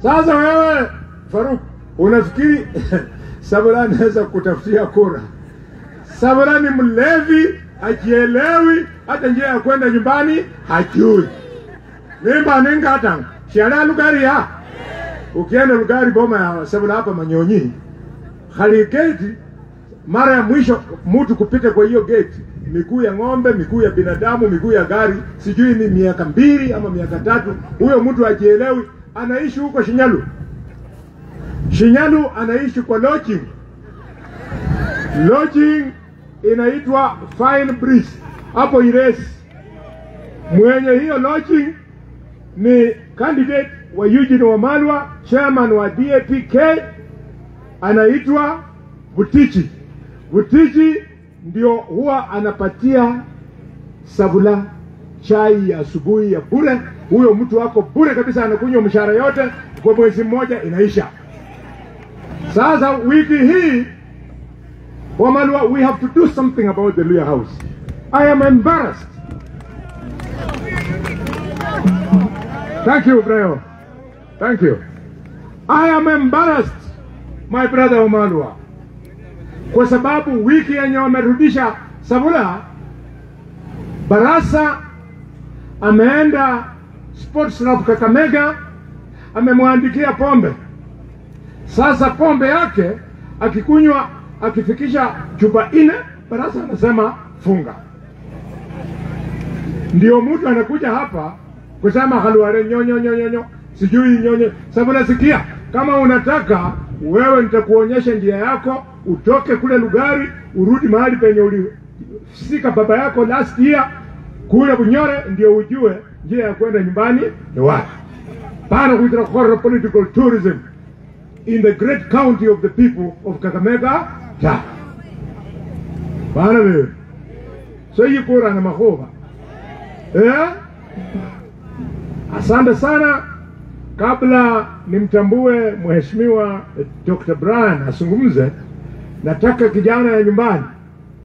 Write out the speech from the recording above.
Sasa wewe Faruk unafikiri Sabula anaweza kutafutia kura? Sabula ni mlevi, hajielewi, hata njia ya kwenda nyumbani hajui. Mimba nenga hata shiana lugari ya ukienda lugari boma ya Sabula hapa Manyonyi, hali gate mara ya mwisho mtu kupita kwa hiyo gate, miguu ya ng'ombe, miguu ya binadamu, miguu ya gari, sijui ni miaka 2 ama miaka 3. Huyo mtu hajielewi, anaishi huko Shinyalu. Shinyalu anaishi kwa lodging. Lodging inaitwa Fine Breeze hapo Iresi. Mwenye hiyo lodging ni candidate wa Eugene Wamalwa, chairman wa DAPK, anaitwa Butichi. Butichi ndio huwa anapatia Sabula chai ya asubuhi ya bure. Huyo mtu wako bure kabisa, anakunywa mshahara yote kwa mwezi mmoja inaisha. Sasa wiki hii Wamalwa, we have to do something about the Luhya house. I am embarrassed. Thank you, Brayo. Thank you. I am embarrassed, my brother Wamalwa, kwa sababu wiki yenye wamerudisha Sabula, Barasa ameenda Sports Club Kakamega, amemwandikia pombe. Sasa pombe yake akikunywa, akifikisha chupa 4, Barasa anasema funga. Ndio mtu anakuja hapa kusema haluare nyonyo, sijui nyonyo. Sabula, sikia, kama unataka wewe nitakuonyesha njia yako, utoke kule Lugari, urudi mahali penye ulisika baba yako last year, kule Bunyore, ndio ujue njia ya kwenda nyumbani ni wapi. Pana kuitrakora political tourism in the great county of the people of Kakamega. Pana wewe. So hii kura na mahova. Asante sana. Kabla nimtambue Mheshimiwa Dr. Brian asungumze, nataka kijana ya nyumbani